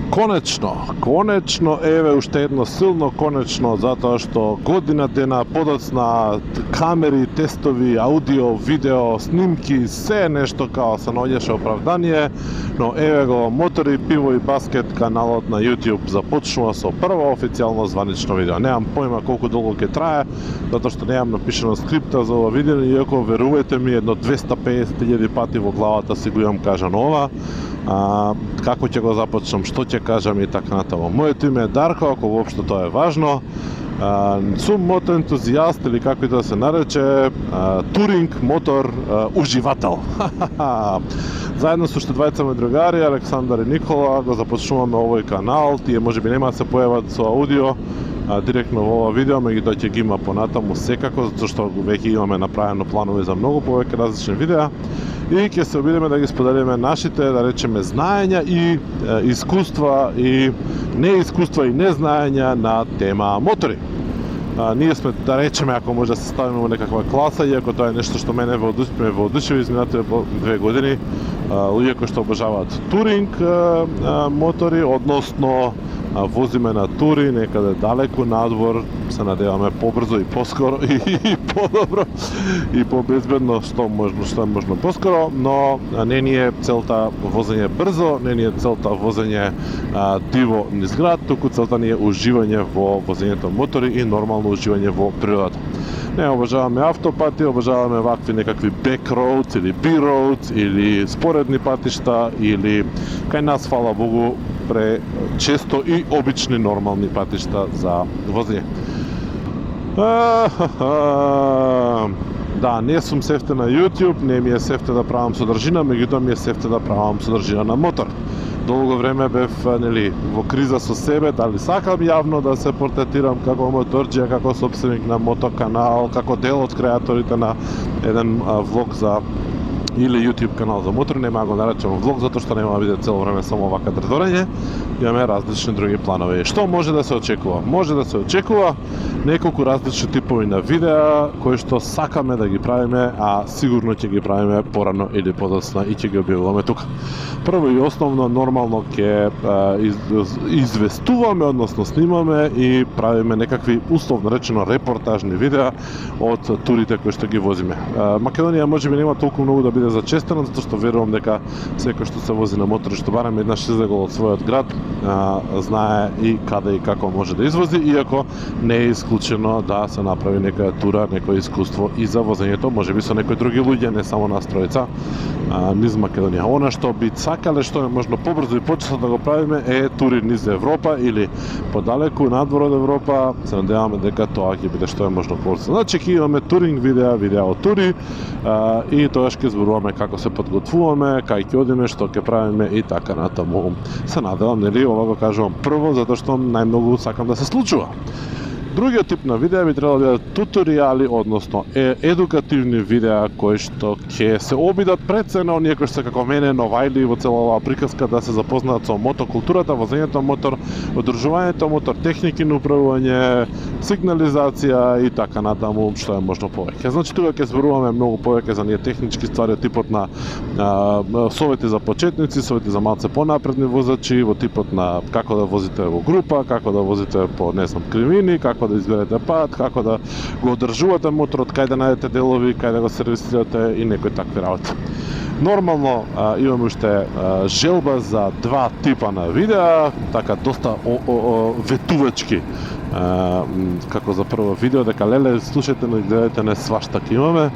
Konečno, еве уште едно силно конечно, затоа што година дена подоцна камери, тестови, аудио, видео, снимки, се нешто као се наоѓаше оправдание, но еве го Мотори, пиво и баскет каналот на YouTube започнува со прво официјално званично видео. Немам појма колку долго ќе трае, затоа што немам напишано скрипта за ова видео, иако верувајте ми едно 250.000 пати во главата си го имам кажано ова. Како ќе го започнам, што ќе кажам и така натаму. Моето име е Дарко, ако воопшто тоа е важно. Сум мотоентузијаст или како и да се нарече, туринг мотор уживател. Заедно со уште двајца мои другари, Александар и Никола, го започнуваме овој канал. Тие можеби нема да се појават со аудио директно во ова видео, меѓутоа ќе ги има понатаму секако, затоа што веќе имаме направено планови за многу повеќе различни видеа. И ќе се обидеме да ги споделиме нашите, да речеме, знаења и искуства и неискуства и незнаења на тема мотори. Ние сме, да речеме, ако може да се ставиме во некаква класа, иако тоа е нешто што мене ме воодушеви изминатите 2 години, луѓе кои што обожаваат туринг мотори, односно возиме на тури некаде далеку надвор, се надеваме побрзо и поскоро и подобро и побезбедно што е можно поскоро, но не ни е целта возење брзо, не ни е целта возење диво низ град, туку целта ни е уживање во возењето мотори и нормално уживање во природата. Не обожаваме автопати, обожаваме вакви некакви back roads или B-roads или споредни патишта или кај нас, фала Богу, често и обични нормални патишта за возење. Да, не сум сефте на YouTube, не ми е сефте да правам содржина, меѓутоа ми е сефте да правам содржина на мотор. Долго време бев во криза со себе, дали сакам јавно да се портретирам како моторџија, како собственик на мотоканал, како дел од креаторите на еден влог за или YouTube канал за мотори, нема го наречам влог, затоа што нема да биде цело време само вака дредорење, имаме различни други планови. Што може да се очекува? Може да се очекува неколку различни типови на видеа, кои што сакаме да ги правиме, а сигурно ќе ги правиме порано или подоцна и ќе ги објавуваме тука. Прво и основно, нормално ќе известуваме, односно снимаме и правиме некакви, условно речено, репортажни видеа од турите кои што ги возиме. Македонија можеби нема толку многу да биде зачестена, затоа што верувам дека секој што се вози на мотори, што барем еднаш излегол од својот град, знае и каде и како може да извози, иако не е исклучено да се направи некоја тура, некој искуство и за возењето, можеби со некои други луѓе, не само нас тројца, низ Македонија. Она што би сакале, што е можно побрзо и почесто да го правиме, е тури низ Европа или подалеку надвор од Европа. Се надеваме дека тоа ќе биде што е можно побрзо. Значи ќе имаме туринг видеа од тури и тогаш ќе зборуваме како се подготвуваме, кај ќе одиме, што ќе правиме и така натаму. Се надевам, нели, ова го кажувам прво, затоа што најмногу сакам да се случува. Другиот тип на видеа би требало да бидат туторијали, односно едукативни видеа кои што ќе се обидат пред се на оние кои што како мене новајли во цела оваа приказка да се запознаат со мотокултурата, возењето мотор, одржувањето мотор, техники на управување, сигнализација и така натаму, што е можно повеќе. Значи тука ќе зборуваме многу повеќе за ние технички ствари од типот на совети за почетници, совети за малце понапредни возачи, во типот на како да возите во група, како да возите по, не знам, кривини, како да изберете пат, како да го одржувате моторот, кај да најдете делови, кај да го сервисирате и некои такви работи. Нормално имаме уште желба за 2 типа на видеа, така доста ветувачки, како за прво видео, дека леле, слушајте, но гледате, не свашта ке имаме.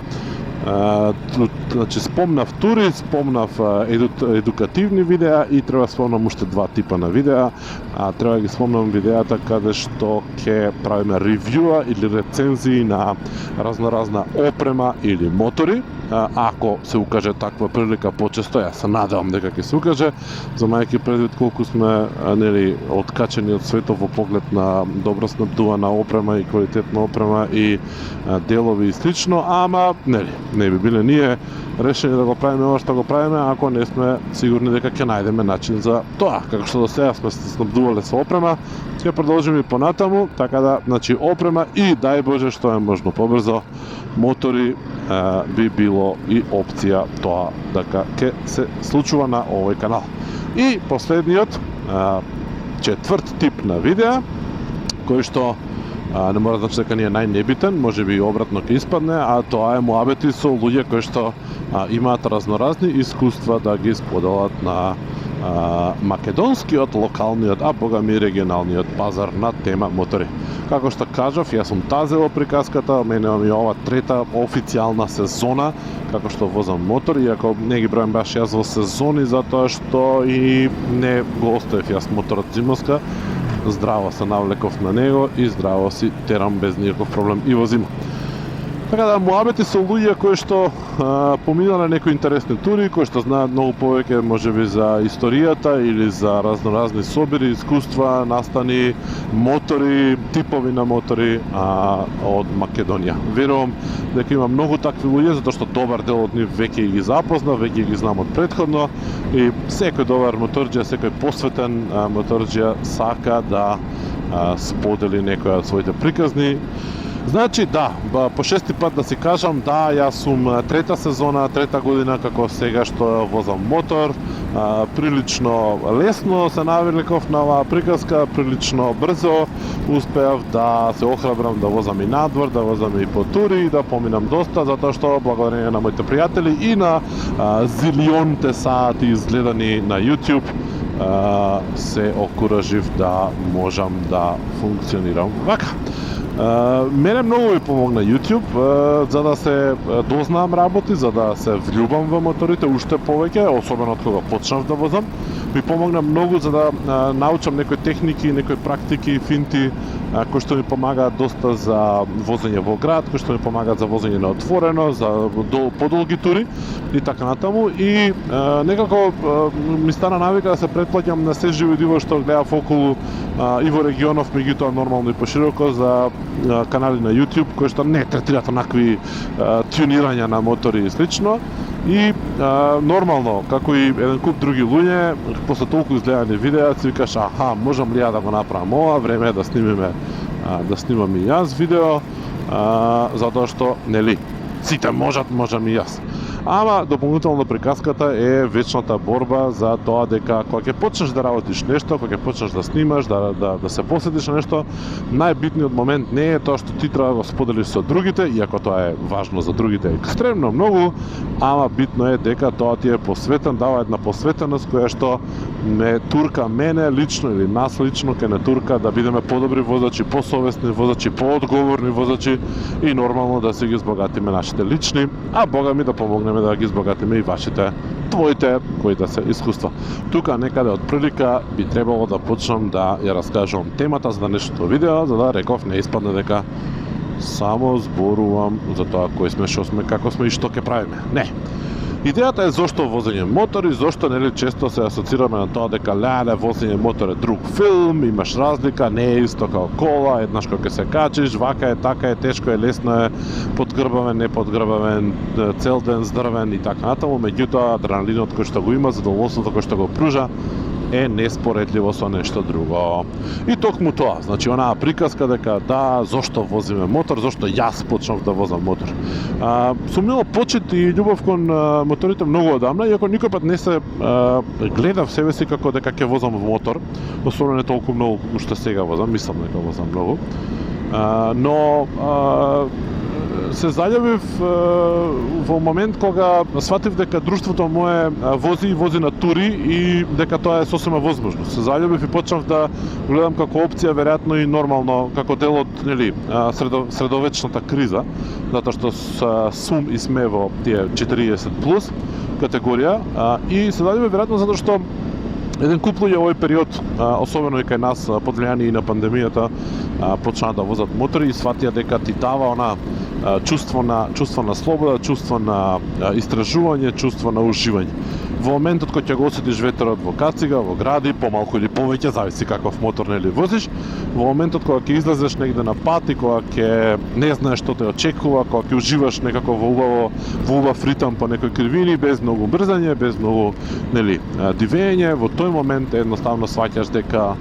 Значи спомнав тури, спомнав едукативни видеа и треба спомнам уште 2 типа на видеа. Треба ги спомнам видеата каде што ќе правиме ревјуа или рецензии на разноразна опрема или мотори. Ако се укаже таква прилика почесто, јас се надевам дека ќе се укаже, замајќи предвид колку сме откачени од светот во поглед на добро снабдувана опрема и квалитетна опрема и делови и слично, ама не би биле ние решени да го правиме ова што го правиме, ако не сме сигурни дека ќе најдеме начин за тоа. Како што до сега сме се снабдувале со опрема, ќе продолжиме и понатаму, така да, значи, опрема и, дај Боже, што е можно побрзо, мотори би било и опција тоа дека ќе се случува на овој канал. И последниот, четврт тип на видеа, кој што не мора да значи дека не е најнебитен, може би обратно ќе испадне, а тоа е муабети со луѓе кои што имаат разноразни искуства да ги споделат на македонскиот, локалниот, а богами регионалниот пазар на тема мотори. Како што кажав, јас сум Тазе во приказката, мене ми ова трета официјална сезона како што возам мотор, иако не ги бројам баш јас во сезони, затоа што и не го оставив јас моторот зимоска. Здраво се навлеков на него и здраво си терам без никаков проблем и во зима. Така да, муабети со луѓе кои што поминале некои интересни тури, кои што знаат многу повеќе можеби за историјата или за разноразни собири, искуства, настани, мотори, типови на мотори од Македонија. Верувам дека има многу такви луѓе, затоа што добар дел од нив веќе ги запозна, веќе ги знам од претходно и секој добар моторџија, секој посветен моторџија сака да сподели некоја од своите приказни. Значи, да, по шести пат да си кажам, да, јас сум трета сезона, трета година како сега што возам мотор. Прилично лесно се навиков на оваа приказка, прилично брзо успеав да се охрабрам да возам и надвор, да возам и по тури, да поминам доста, затоа што благодарение на моите пријатели и на зилионте сати изгледани на YouTube се окуражив да можам да функционирам вака. Мене многу ми помогна YouTube за да се дознам работи, за да се влюбам во моторите уште повеќе, особено од кога почнав да возам. Ми помогна многу за да научам некои техники, некои практики, финти кои што ми помагаат доста за возење во град, кои што ми помагаат за возење на отворено, за подолги тури и така натаму. И некако ми стана навика да се претплаќам на се живи диво што гледав околу и во регионов, меѓутоа нормално и пошироко за канали на YouTube кои што не третираат онакви тюнирања на мотори и слично. И нормално, како и еден куп други луѓе, после толку изгледани видеа, си викаш, аха, можам ли ја да го направам ова, време е да снимам и јас видео, затоа што, нели, сите можам и јас. Ама дополнително приказката е вечната борба за тоа дека кога ќе почнеш да работиш нешто, кога ќе почнеш да снимаш, да се посветиш на нешто, најбитниот момент не е тоа што ти треба да го споделиш со другите, иако тоа е важно за другите екстремно многу, ама битно е дека тоа ти е посветен, дава една посветеност која што ме турка мене лично или нас лично ке не турка да бидеме подобри возачи, посовесни возачи, поодговорни возачи и нормално да си ги збогатиме нашите лични, а бога ми да помогнеме да ги збогатиме и вашите, твоите, кои да се искуства. Тука некаде од прилика би требало да почнам да ја раскажувам темата за днешното видео, за да реков не испадне дека само зборувам за тоа кои сме, што сме, како сме и што ќе правиме. Не. Идејата е зошто возење мотор и зошто нели често се асоцираме на тоа дека леле возење мотор е друг филм, имаш разлика, не е исто како кола, еднаш кога ќе се качиш, вака е, така е, тешко е, лесно е, подгрбавен, не подгрбавен, цел ден здрвен и така натаму, меѓутоа адреналинот кој што го има, задоволството кој што го пружа е неспоредливо со нешто друго. И токму тоа, значи онаа приказка дека да, зошто возиме мотор, зошто јас почнав да возам мотор. Сум имал почит и љубов кон моторите многу одамна, иако никој пат не се гледав себе си како дека ќе возам мотор, особено не толку многу уште сега возам, мислам дека возам многу. Но се заљубив во момент кога сватив дека друштвото мое вози на тури и дека тоа е сосема возможно. Се заљубив и почнав да гледам како опција, веројатно и нормално, како дел од нели средовечната криза, затоа што сум и сме во тие 40 плюс категорија и се заљубив веројатно затоа што еден куп луѓе овој период, особено и кај нас под влијание и на пандемијата, почнаа да возат мотори и сватија дека ти дава она чувство на слобода, чувство на истражување, чувство на уживање. Во моментот кога ќе го осетиш ветерот во кацига, во гради, помалку или повеќе, зависи каков мотор нели возиш, во моментот кога ќе излезеш негде на пат и кога ќе не знаеш што те очекува, кога ќе уживаш некако во убав ритам по некои кривини, без многу брзање, без многу нели дивење, во тој момент едноставно сваќаш дека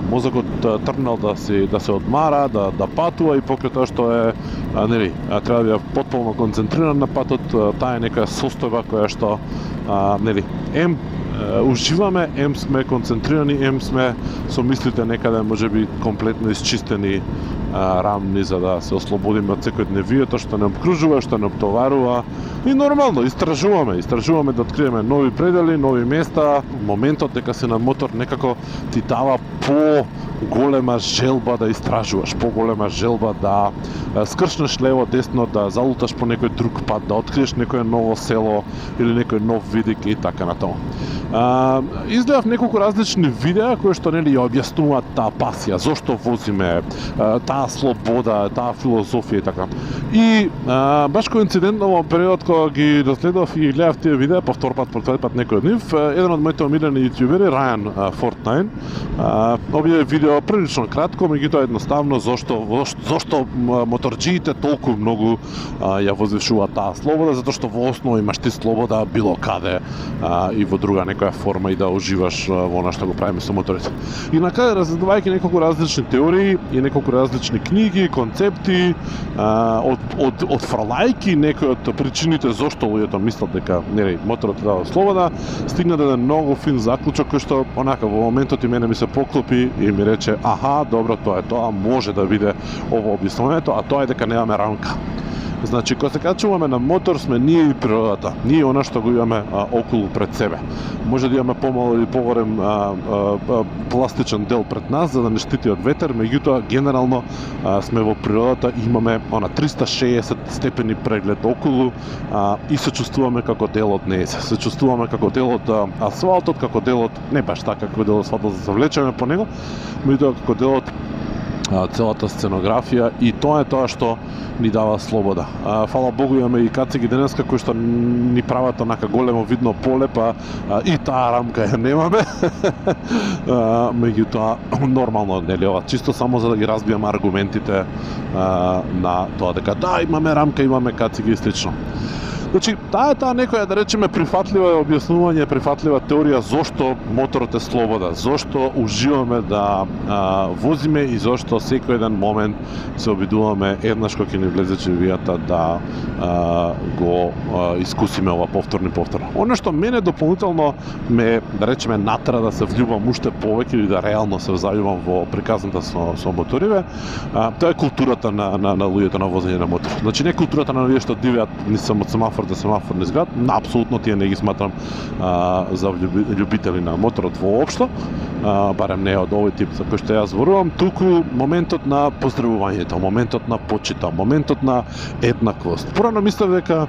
мозокот тргнал да се одмара, да патува и покрај тоа што е нели треба да биде потполно концентриран на патот, таа е нека состојба која што нели уживаме, ем сме концентрирани, ем сме со мислите некаде можеби комплетно исчистени, рамни, за да се ослободиме од секојдневието што не обкружува, што не обтоварува. И нормално истражуваме да откриеме нови предели, нови места. Моментот дека си на мотор некако ти дава голема желба да истражуваш, поголема желба да скршнеш лево, десно, да залуташ по некој друг пат, да откриеш некое ново село или некој нов видик и така натаму. Изгледав неколку различни видеа кои што нели ја објаснуваат таа пасија, зошто возиме, таа слобода, таа филозофија и така. И баш коинцидентно во период кога ги разгледав и гледав тие видеа, по втор пат некој од нив, еден од моите омилени јутјубери, Ryan Fortnite, објави видео прилично кратко, меѓутоа едноставно зошто моторџиите толку многу ја возвишуваат таа слобода, затоа што во основа имаш ти слобода било каде и во друга некоја форма и да уживаш во она што го правиме со моторите. И на крај, разгледувајќи неколку различни теории и неколку различни книги, концепти, отфрлајќи некои од причините зошто луѓето мислат дека нели моторот дава слобода, стигна да еден многу фин заклучок кој што онака во моментот и мене ми се поклопи и ми рече: аха, добро, тоа може да биде ово објаснувањето, а тоа е дека немаме рамка. Значи, кога се качуваме на мотор, сме ние и природата, ние она што го имаме околу пред себе. Може да имаме помало или поголем пластичен дел пред нас за да не штити од ветер, меѓутоа генерално сме во природата и имаме 360 степени преглед околу и се чувствуваме како дел од неја. Се чувствуваме како дел од асфалтот, како дел од не баш така како дел од асфалтот за да се влечеме по него, меѓутоа како дел од целата сценографија, и тоа е тоа што ни дава слобода. Фала Богу, имаме и кациги денеска кои што ни прават онака големо видно поле, па и таа рамка ја немаме. Меѓутоа нормално, нели, ова чисто само за да ги разбијам аргументите на тоа дека да, имаме рамка, имаме кациги и слично. Значи, таа некоја, да речеме, прифатлива објаснување, прифатлива теорија зошто моторот е слобода, зошто уживаме да возиме и зошто секој еден момент се обидуваме еднаш кога ќе ни влезе чевијата да го искусиме ова повторно. Оно што мене дополнително ме, да речеме, натера да се влюбам уште повеќе или да реално се заљубам во приказната со моториве, тоа е културата на луѓето на возење на мотор. Значи, не културата на луѓе што дивеат низ семафор не зград, апсолутно тие не ги сметам за љубители на моторот воопшто, барем не од овој тип за кој што јас зборувам, туку моментот на поздравувањето, моментот на почита, моментот на еднаквост. Порано мислев дека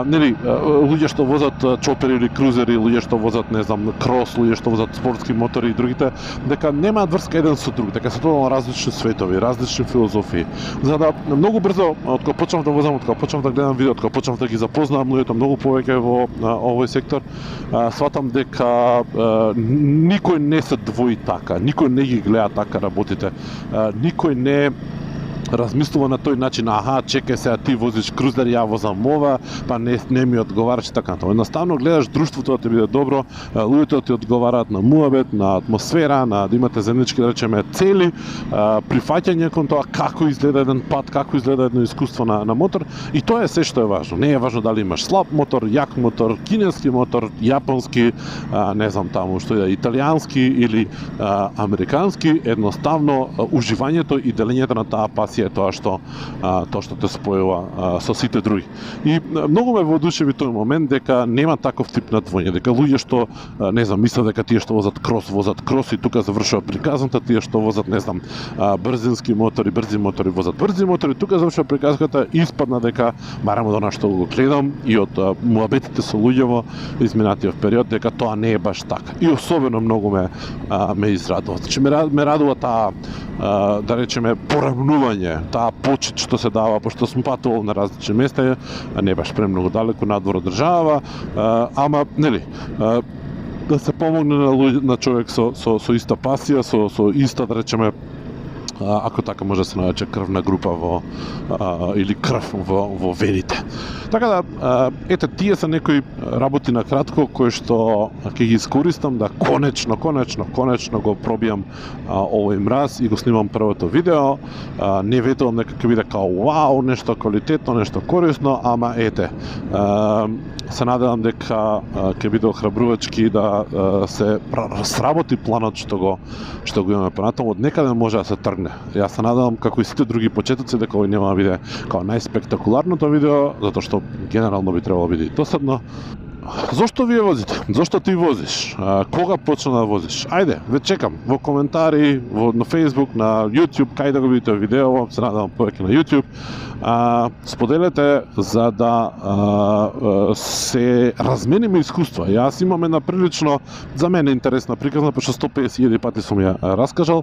нели луѓе што возат чопери или крузери, луѓе што возат, не знам, крос, луѓе што возат спортски мотори и другите, дека немаат врска еден со друг, дека се тоа различни светови, различни филозофии. За да многу брзо, од кога почнав да возам, од кога почнав да гледам видео, од кога почнав да ги запознавам луѓето многу повеќе во овој сектор, сватам дека никој не се двои така, никој не ги гледа така работите, никој не размислува на тој начин: аха, чекај сега, ти возиш крузер, ја возам ова, па не ми одговараш и така натаму. Едноставно гледаш друштвото да ти биде добро, луѓето да ти одговараат на муабет, на атмосфера, на да имате заеднички, да речеме, цели, прифаќање кон тоа како изгледа еден пат, како изгледа едно искуство на мотор, и тоа е се што е важно. Не е важно дали имаш слаб мотор, јак мотор, кинески мотор, јапонски, не знам таму што е, италијански или американски, едноставно уживањето и делењето на таа пасија е тоа што те спојува со сите други. И многу ме воодушеви тој момент дека нема таков тип на двојње, дека луѓе што не знам, мислат дека тие што возат крос и тука завршува приказната, тие што возат, не знам, брзи мотори возат брзи мотори, тука завршува приказката, испадна дека, барем од она што го гледам и од муабетите со луѓево изминатиот период, дека тоа не е баш така. И особено многу ме израдува. Значи ме радува таа, да речеме, поравнување, таа почит што се дава, пошто сум патувал на различни места, не баш премногу далеку надвор од држава, ама нели да се помогне на човек со иста пасија, со иста, да речеме, ако така може да се нарече, крвна група или крв во вените. Така да, ете, тие се некои работи на кратко кои што ќе ги искористам да конечно го пробијам овој мраз и го снимам првото видео. Не ветувам дека ќе биде као вау, нешто квалитетно, нешто корисно, ама ете, се надевам дека ќе биде охрабрувачки да се сработи планот што го имаме понатаму. Од некаде може да се тргне. Јас се надевам како и сите други почетоци дека овој нема да биде као најспектакуларното видео, затоа што генерално би требало да биде и досадно. Зошто вие возите? Зошто ти возиш? Кога почна да возиш? Ајде, ве чекам во коментари, на Facebook, на YouTube, кај да го видите видео, се надевам повеќе на YouTube. Споделете за да се размениме искуства. Јас имам една прилично за мене интересна приказна, пошто 150.000 пати сум ја раскажал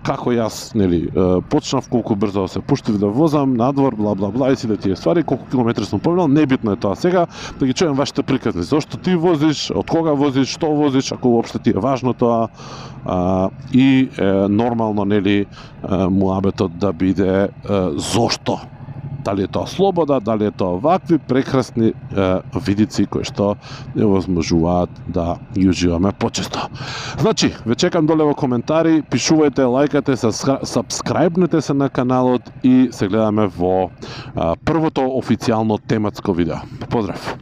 како јас, нели, почнав, колку брзо се пуштив да возам надвор, бла бла бла и сите тие ствари, колку километри сум поминал, небитно е тоа сега, да ги чуем вашите приказни. Зошто ти возиш, од кога возиш, што возиш, ако уопште ти е важно тоа, и нормално, нели, муабетот да биде зошто. Дали е тоа слобода, дали е тоа вакви прекрасни видици кои што не возможуваат да ги уживаме почесто. Значи, ве чекам доле во коментари, пишувајте, лајкате, сабскрајбнете се на каналот и се гледаме во првото официјално тематско видео. Поздрав!